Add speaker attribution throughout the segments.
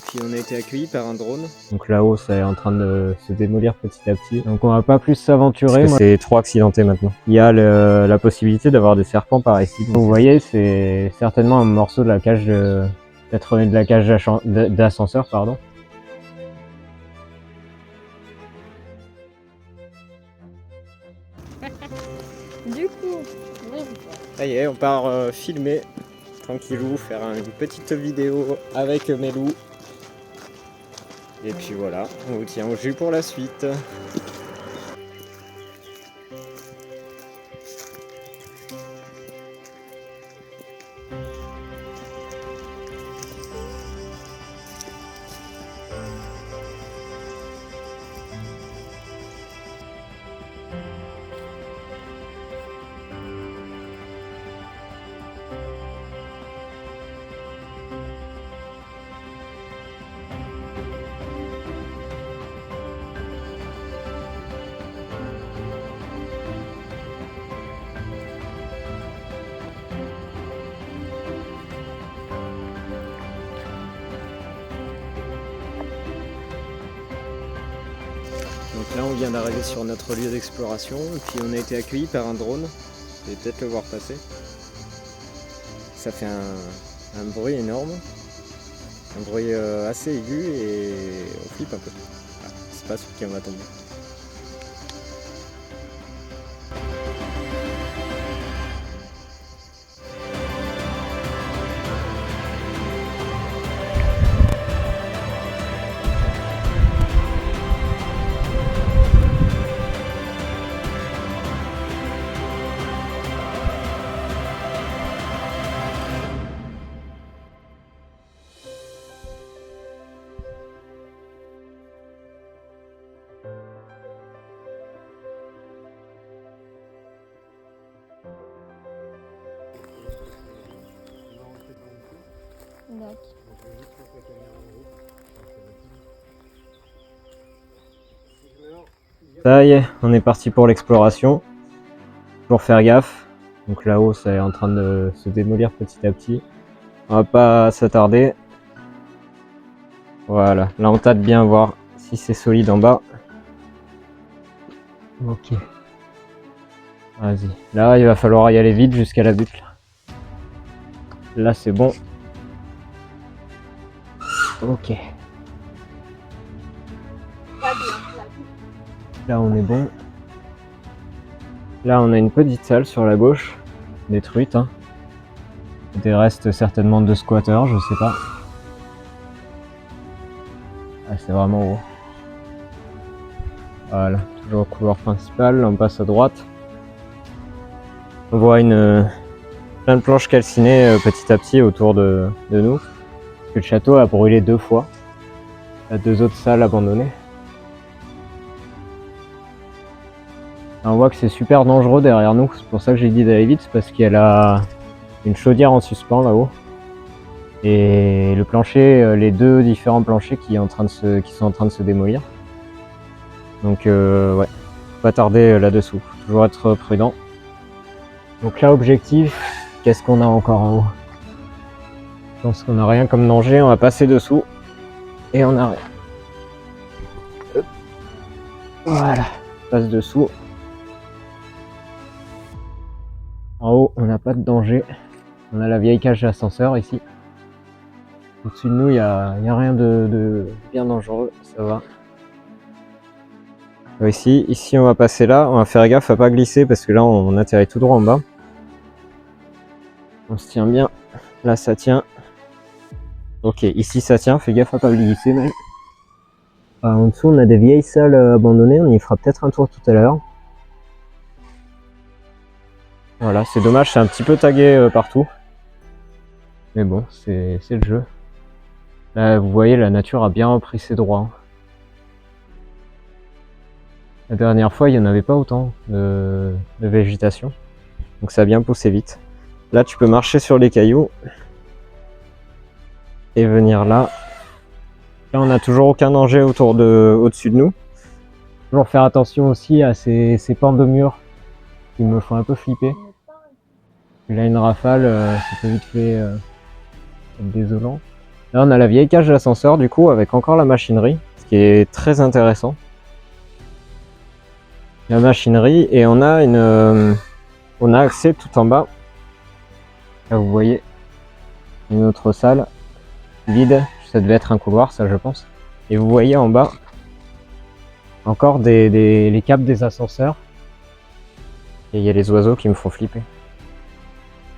Speaker 1: Puis on a été accueillis par un drone.
Speaker 2: Donc là-haut, ça est en train de se démolir petit à petit. Donc on va pas plus s'aventurer. C'est trop accidenté maintenant. Il y a la possibilité d'avoir des serpents par ici. Donc, vous voyez, c'est certainement un morceau de la cage de la cage d'ascenseur, pardon.
Speaker 1: Du coup, ça y est, on part filmer tranquillou, faire une petite vidéo avec mes loups. Et puis voilà, on vous tient au jus pour la suite. Donc là on vient d'arriver sur notre lieu d'exploration et puis on a été accueillis par un drone. Vous allez peut-être le voir passer. Ça fait un bruit énorme, un bruit assez aigu et on flippe un peu. Ah, c'est pas celui qui en va tomber.
Speaker 2: Ça y est, on est parti pour l'exploration. Pour faire gaffe. Donc là-haut, ça est en train de se démolir petit à petit. On va pas s'attarder. Voilà, là on tâte bien voir si c'est solide en bas. Ok. Vas-y. Là, il va falloir y aller vite jusqu'à la butte. Là, c'est bon. Ok. Là, on est bon. Là, on a une petite salle sur la gauche, détruite. Hein. Des restes certainement de squatteurs, je sais pas. Ah, c'est vraiment haut. Voilà, toujours au couloir principal, on passe à droite. On voit plein de planches calcinées petit à petit autour de nous. Parce que le château a brûlé 2 fois. Il y a 2 autres salles abandonnées. On voit que c'est super dangereux derrière nous, c'est pour ça que j'ai dit d'aller vite, parce qu'il y a une chaudière en suspens là-haut. Et le plancher, les 2 différents planchers qui sont en train de se démolir. Donc ouais, pas tarder là-dessous, toujours être prudent. Donc là, objectif, qu'est-ce qu'on a encore en haut? Je pense qu'on n'a rien comme danger, on va passer dessous et on arrête. Voilà, on passe dessous. En haut, on n'a pas de danger. On a la vieille cage d'ascenseur ici. Au-dessus de nous, il n'y a rien de bien dangereux, ça va. Ici, on va passer là. On va faire gaffe à pas glisser parce que là, on atterrit tout droit en bas. On se tient bien. Là, ça tient. Ok, ici, ça tient. Fais gaffe à pas glisser, même. En dessous, on a des vieilles salles abandonnées. On y fera peut-être un tour tout à l'heure. Voilà, c'est dommage, c'est un petit peu tagué partout. Mais bon, c'est le jeu. Là, vous voyez, la nature a bien repris ses droits. La dernière fois, il n'y en avait pas autant de végétation. Donc ça a bien poussé vite. Là, tu peux marcher sur les cailloux. Et venir là. Là, on n'a toujours aucun danger au-dessus de nous. Toujours faire attention aussi à ces pans de mur qui me font un peu flipper. Là, une rafale, ça peut vite fait être désolant. Là, on a la vieille cage d'ascenseur, du coup, avec encore la machinerie, ce qui est très intéressant. La machinerie, et on a accès tout en bas. Là, vous voyez, une autre salle vide. Ça devait être un couloir, ça, je pense. Et vous voyez en bas, encore les câbles des ascenseurs. Et il y a les oiseaux qui me font flipper.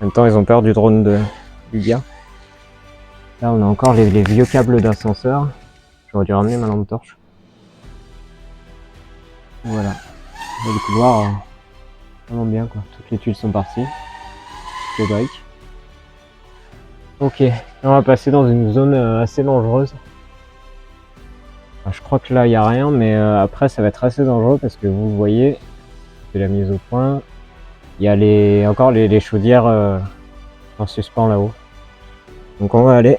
Speaker 2: En même temps, ils ont peur du drone du gars. Là, on a encore les vieux câbles d'ascenseur. J'aurais dû ramener ma lampe torche. Voilà. Et le couloir, vraiment bien, quoi. Toutes les tuiles sont parties. Les briques. Ok, là, on va passer dans une zone assez dangereuse. Enfin, je crois que là, il n'y a rien, mais après, ça va être assez dangereux parce que vous voyez, c'est la mise au point. Il y a encore les chaudières en suspens là-haut. Donc on va aller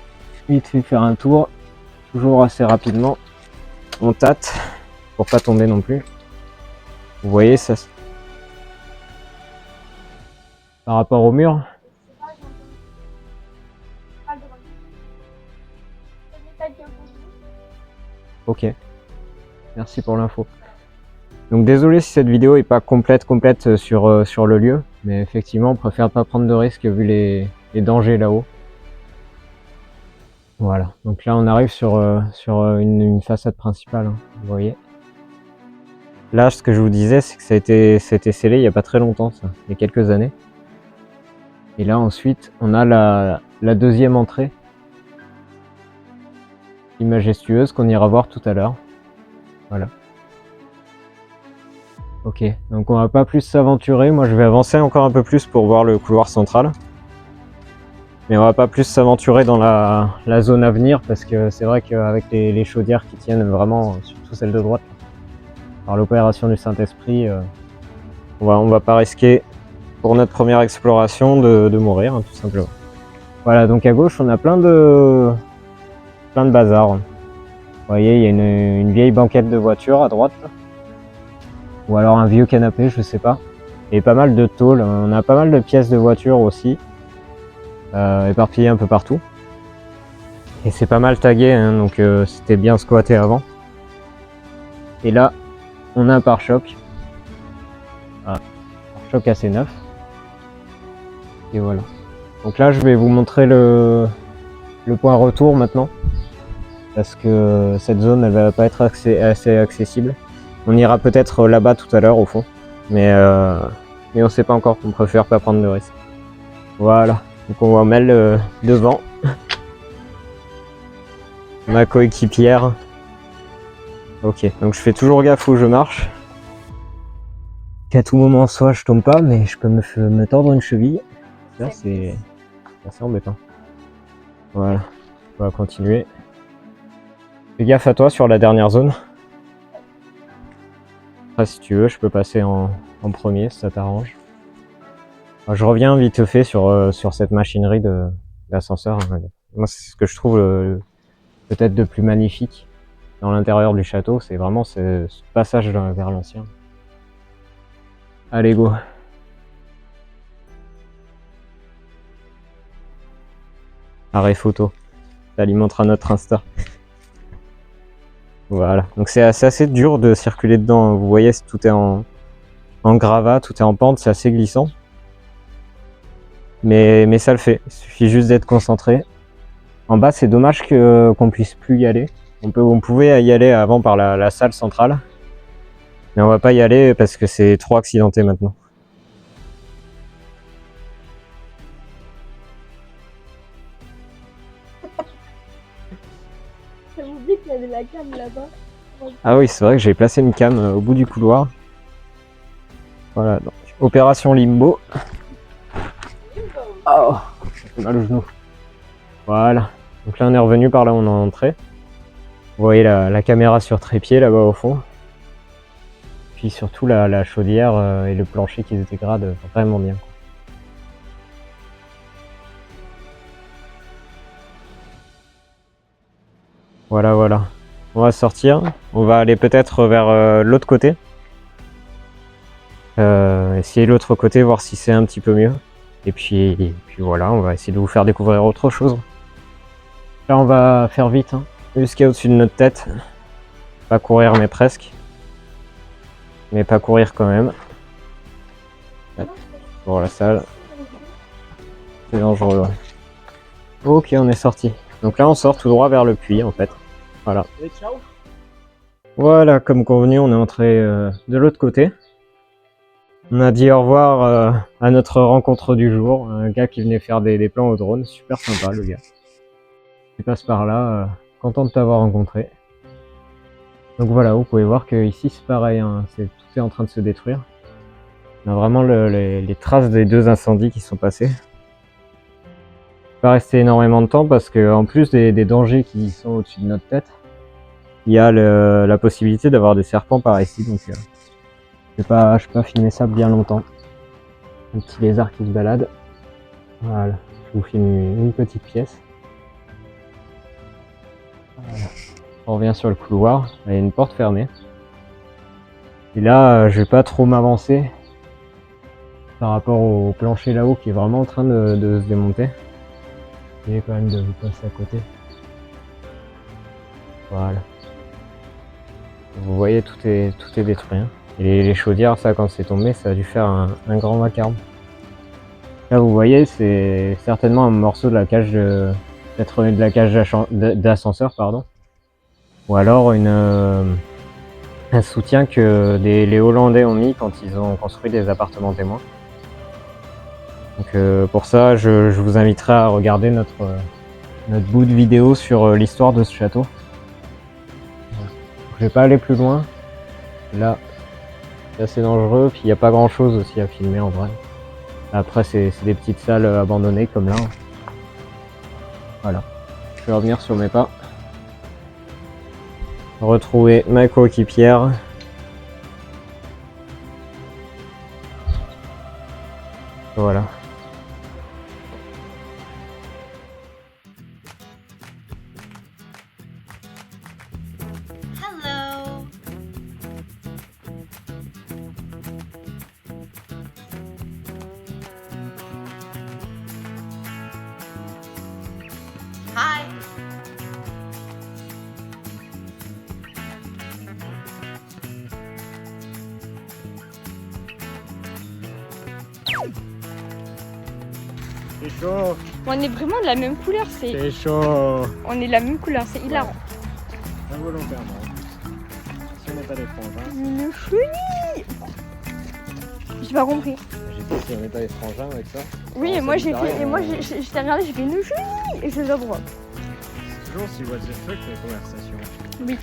Speaker 2: vite fait faire un tour, toujours assez rapidement. On tâte pour pas tomber non plus. Vous voyez ça par rapport au mur. Ok, merci pour l'info. Donc désolé si cette vidéo est pas complète sur le lieu, mais effectivement on préfère pas prendre de risques vu les dangers là-haut. Voilà, donc là on arrive sur une façade principale, hein, vous voyez. Là, ce que je vous disais, c'est que ça a été scellé il n'y a pas très longtemps, ça, il y a quelques années. Et là ensuite, on a la deuxième entrée, majestueuse, qu'on ira voir tout à l'heure. Voilà. Ok, donc on va pas plus s'aventurer. Moi, je vais avancer encore un peu plus pour voir le couloir central. Mais on va pas plus s'aventurer dans la zone à venir parce que c'est vrai qu'avec les chaudières qui tiennent vraiment, surtout celle de droite, par l'opération du Saint-Esprit, on va pas risquer pour notre première exploration de mourir, hein, tout simplement. Voilà, donc à gauche, on a plein de bazar. Vous voyez, il y a une vieille banquette de voiture à droite. Ou alors un vieux canapé, je sais pas. Et pas mal de tôles. On a pas mal de pièces de voiture aussi. Éparpillées un peu partout. Et c'est pas mal tagué, hein, donc c'était bien squatté avant. Et là, on a un pare-choc. Un pare-choc assez neuf. Et voilà. Donc là, je vais vous montrer le point retour maintenant. Parce que cette zone, elle va pas être assez accessible. On ira peut-être là-bas tout à l'heure au fond. Mais on sait pas encore, on préfère pas prendre de risques. Voilà. Donc on va mettre devant. Ma coéquipière. Ok, donc je fais toujours gaffe où je marche. Qu'à tout moment, soit je tombe pas, mais je peux me tordre une cheville. Là, c'est assez embêtant. Voilà, on va continuer. Fais gaffe à toi sur la dernière zone. Après, si tu veux, je peux passer en premier, si ça t'arrange. Je reviens vite fait sur cette machinerie d'ascenseur. Moi, c'est ce que je trouve peut-être de plus magnifique dans l'intérieur du château. C'est vraiment ce passage vers l'ancien. Allez, go! Arrêt photo. Ça alimentera notre Insta. Voilà. Donc c'est assez dur de circuler dedans. Vous voyez, tout est en gravat, tout est en pente, c'est assez glissant. Mais ça le fait. Il suffit juste d'être concentré. En bas, c'est dommage qu'on puisse plus y aller. On pouvait y aller avant par la salle centrale. Mais on va pas y aller parce que c'est trop accidenté maintenant.
Speaker 3: J'avais oublié qu'il y avait la cam là-bas.
Speaker 2: Ah oui, c'est vrai que j'ai placé une cam au bout du couloir. Voilà, donc opération limbo. Oh, ça fait mal au genou. Voilà, donc là on est revenu par là où on est entré. Vous voyez la caméra sur trépied là-bas au fond. Puis surtout la chaudière et le plancher qui se dégradent vraiment bien. Voilà, voilà. On va sortir. On va aller peut-être vers l'autre côté. Essayer l'autre côté, voir si c'est un petit peu mieux. Et puis voilà, on va essayer de vous faire découvrir autre chose. Là, on va faire vite, hein. Vu ce qu'il y a au-dessus de notre tête. Pas courir, mais presque. Mais pas courir quand même. Ouais, pour la salle. C'est dangereux, ouais. Ok, on est sorti. Donc là, on sort tout droit vers le puits, en fait. Voilà.
Speaker 1: Et ciao.
Speaker 2: Voilà, comme convenu, on est entré de l'autre côté. On a dit au revoir à notre rencontre du jour. Un gars qui venait faire des plans au drone. Super sympa, le gars. Tu passes par là. Content de t'avoir rencontré. Donc voilà, vous pouvez voir que ici c'est pareil, hein, tout est en train de se détruire. On a vraiment les traces des 2 incendies qui sont passés. Pas resté énormément de temps parce que en plus des dangers qui sont au-dessus de notre tête, il y a la possibilité d'avoir des serpents par ici, donc je vais pas filmer ça bien longtemps. Un petit lézard qui se balade. Voilà, je vous filme une petite pièce. Voilà. On revient sur le couloir, il y a une porte fermée. Et là, je vais pas trop m'avancer par rapport au plancher là-haut qui est vraiment en train de se démonter. Essayez quand même de vous passer à côté. Voilà. Vous voyez, tout est détruit. Hein. Et les chaudières, ça, quand c'est tombé, ça a dû faire un grand vacarme. Là, vous voyez, c'est certainement un morceau de la cage peut-être de la cage d'ascenseur, pardon. Ou alors un soutien que les Hollandais ont mis quand ils ont construit des appartements témoins. Donc pour ça, je vous inviterai à regarder notre bout de vidéo sur l'histoire de ce château. Voilà. Je vais pas aller plus loin. Là, c'est assez dangereux, puis il n'y a pas grand chose aussi à filmer en vrai. Après, c'est des petites salles abandonnées comme là. Voilà. Je vais revenir sur mes pas. Retrouver ma coéquipière. Voilà.
Speaker 4: Hello. Hi.
Speaker 1: C'est chaud.
Speaker 3: On est vraiment de la même couleur,
Speaker 1: C'est chaud.
Speaker 3: on est de la même couleur, c'est hilarant.
Speaker 1: Involontairement. Si on n'est pas des frangins.
Speaker 3: Une chenille. J'ai pas compris.
Speaker 1: J'ai dit si on n'est pas des frangins avec ça.
Speaker 3: Oui,
Speaker 1: Alors,
Speaker 3: et moi
Speaker 1: ça
Speaker 3: j'ai
Speaker 1: dit pareil,
Speaker 3: fait, et moi
Speaker 1: on-
Speaker 3: j'ai regardé, j'ai fait une chenille et je les droit.
Speaker 1: C'est toujours si what the fuck les conversations.
Speaker 3: Oui.